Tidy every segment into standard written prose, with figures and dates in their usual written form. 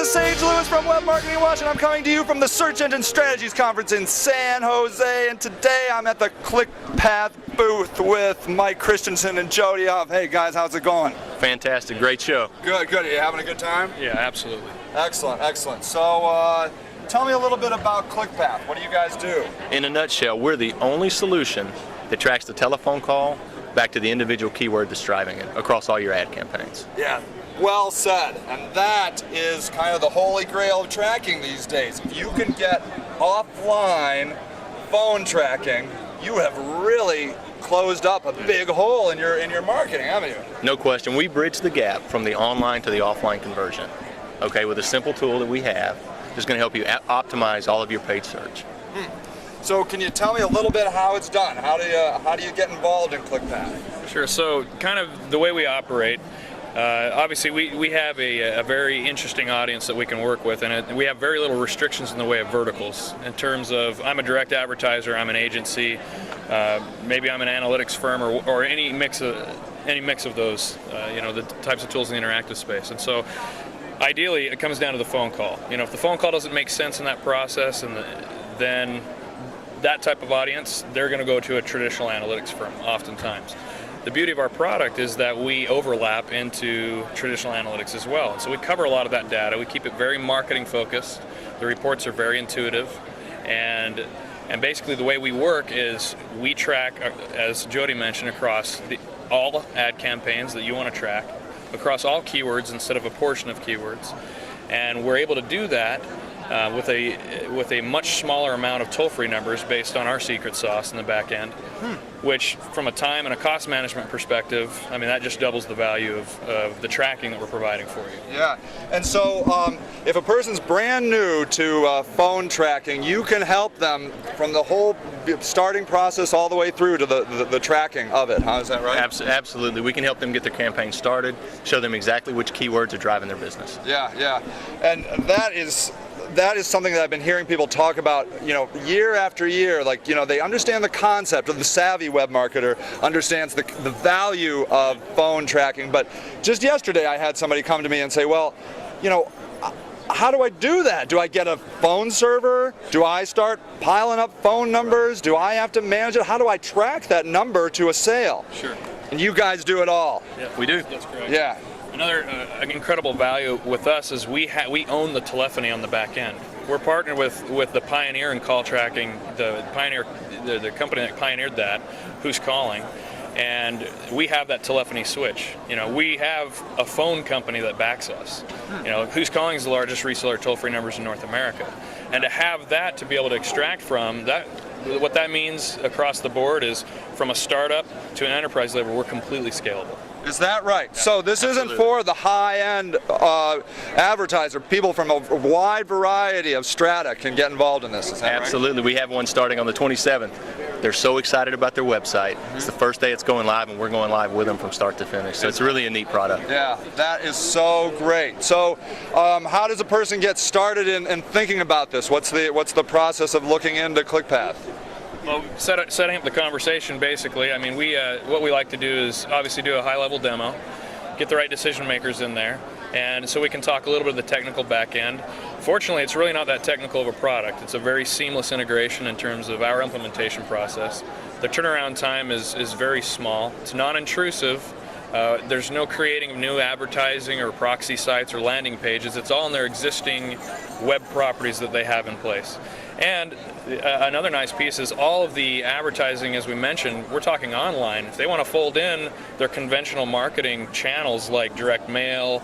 is Sage Lewis from Web Marketing Watch, and I'm coming to you from the Search Engine Strategies Conference in San Jose. And today I'm at the ClickPath booth with Mike Christensen and Jody Huff. Hey guys, how's it going? Fantastic, great show. Good, good. Are you having a good time? Yeah, absolutely. Excellent, excellent. So tell me a little bit about ClickPath. What do you guys do? In a nutshell, we're the only solution that tracks the telephone call back to the individual keyword that's driving it across all your ad campaigns. Yeah, well said. And that is kind of the holy grail of tracking these days. If you can get offline phone tracking, you have really closed up a big hole in your marketing, haven't you? No question. We bridge the gap from the online to the offline conversion. Okay, with a simple tool that we have that's going to help you optimize all of your paid search. So can you tell me a little bit how it's done? How do you get involved in ClickPath? Sure. So kind of the way we operate, obviously we have a very interesting audience that we can work with, and we have very little restrictions in the way of verticals. In terms of, I'm a direct advertiser, I'm an agency, maybe I'm an analytics firm, or any mix of those, the types of tools in the interactive space. And so ideally it comes down to the phone call. If the phone call doesn't make sense in that process, then that type of audience, they're going to go to a traditional analytics firm oftentimes. The beauty of our product is that we overlap into traditional analytics as well. And so we cover a lot of that data. We keep it very marketing focused. The reports are very intuitive. And basically the way we work is we track, as Jody mentioned, across all ad campaigns that you want to track, across all keywords instead of a portion of keywords. And we're able to do that with a much smaller amount of toll-free numbers based on our secret sauce in the back end, which from a time and a cost management perspective, I mean, that just doubles the value of the tracking that we're providing for you. Yeah, and so if a person's brand new to phone tracking, you can help them from the whole starting process all the way through to the tracking of it, huh? Is that right? Absolutely. We can help them get their campaign started, show them exactly which keywords are driving their business. Yeah, yeah, and that is something that I've been hearing people talk about, year after year. Like, they understand the concept of the savvy web marketer, understands the value of phone tracking. But just yesterday I had somebody come to me and say, well, how do I do that? Do I get a phone server? Do I start piling up phone numbers? Do I have to manage it? How do I track that number to a sale? Sure. And you guys do it all. Yeah, we do. That's correct. Yeah. Another incredible value with us is we own the telephony on the back end. We're partnered with the pioneer in call tracking, the company that pioneered that, Who's Calling, and we have that telephony switch. We have a phone company that backs us. Who's Calling is the largest reseller toll-free numbers in North America, and to have that to be able to extract from that. What that means across the board is from a startup to an enterprise level, we're completely scalable. Is that right? So this Absolutely. isn't for the high-end advertiser. People from a wide variety of strata can get involved in this. Is that Absolutely. Right? We have one starting on the 27th. They're so excited about their website. It's the first day it's going live, and we're going live with them from start to finish. So it's really a neat product. Yeah, that is so great. So how does a person get started in thinking about this? What's the process of looking into ClickPath? Well, setting up the conversation, basically, I mean, what we like to do is obviously do a high-level demo, get the right decision makers in there, and so we can talk a little bit of the technical back end. Fortunately, it's really not that technical of a product. It's a very seamless integration in terms of our implementation process. The turnaround time is very small. It's non-intrusive. There's no creating of new advertising or proxy sites or landing pages. It's all in their existing web properties that they have in place. And another nice piece is all of the advertising, as we mentioned, we're talking online. If they want to fold in their conventional marketing channels like direct mail,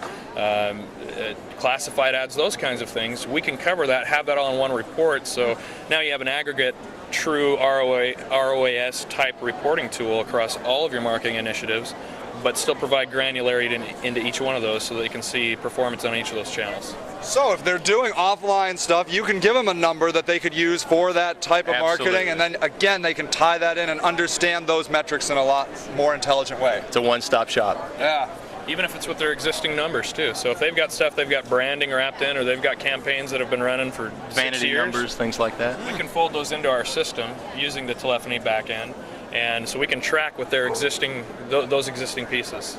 classified ads, those kinds of things, we can cover that, have that all in one report. So now you have an aggregate, true ROAS type reporting tool across all of your marketing initiatives, but still provide granularity into each one of those so that you can see performance on each of those channels. So if they're doing offline stuff, you can give them a number that they could use for that type of marketing, and then again they can tie that in and understand those metrics in a lot more intelligent way. It's a one-stop shop. Yeah. Even if it's with their existing numbers too. So if they've got stuff they've got branding wrapped in, or they've got campaigns that have been running for 6 Vanity years, numbers, things like that. we can fold those into our system using the telephony back end, and so we can track with their existing those existing pieces.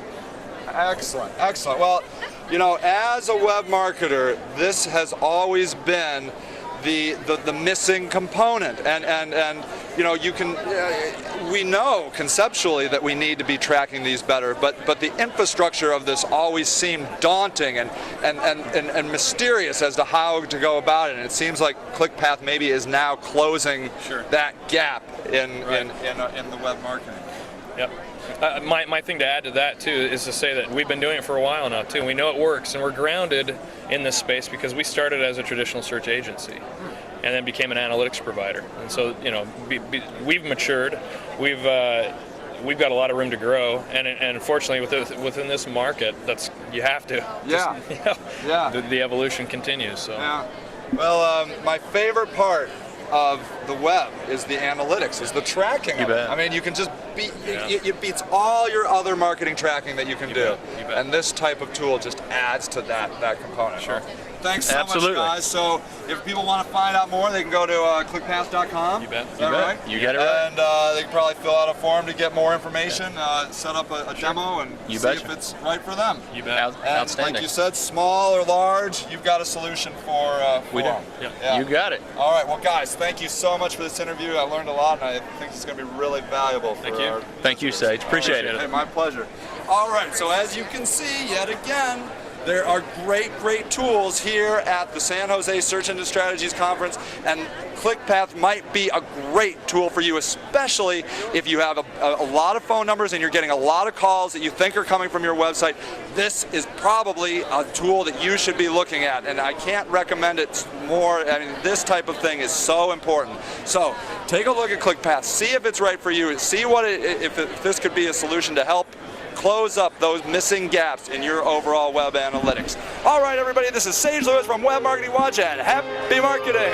Excellent, excellent. Well, you know, as a web marketer, this has always been the missing component, and you know, you can we know conceptually that we need to be tracking these better, but the infrastructure of this always seemed daunting and mysterious as to how to go about it, and it seems like ClickPath maybe is now closing that gap in the web marketing. Yep. My thing to add to that too is to say that we've been doing it for a while now too. We know it works, and we're grounded in this space because we started as a traditional search agency, and then became an analytics provider. And so, you know, we've matured. We've got a lot of room to grow, and unfortunately, within this market, you have to. Yeah. Just, you know, yeah. The evolution continues. So. Yeah. Well, my favorite part of the web is the analytics, is the tracking of it. I mean, you can just beat, it beats all your other marketing tracking that you can do. And this type of tool just adds to that component. Sure. Thanks so much, guys. So if people want to find out more, they can go to clickpath.com. You bet. Is that right? You got it right. And they can probably fill out a form to get more information, set up a demo, and see if it's right for them. You bet. Outstanding. Like you said, small or large, you've got a solution for we do. them. Yeah. You got it. All right. Well, guys, thank you so much for this interview. I learned a lot, and I think it's going to be really valuable. Thank you, Sage. Appreciate it. Hey, my pleasure. All right. So as you can see, yet again, there are great tools here at the San Jose Search Engine Strategies Conference, and ClickPath might be a great tool for you, especially if you have a lot of phone numbers and you're getting a lot of calls that you think are coming from your website. This is probably a tool that you should be looking at, and I can't recommend it more. I mean, this type of thing is so important. So take a look at ClickPath, see if it's right for you, see if this could be a solution to help close up those missing gaps in your overall web analytics. All right, everybody, this is Sage Lewis from Web Marketing Watch, and happy marketing!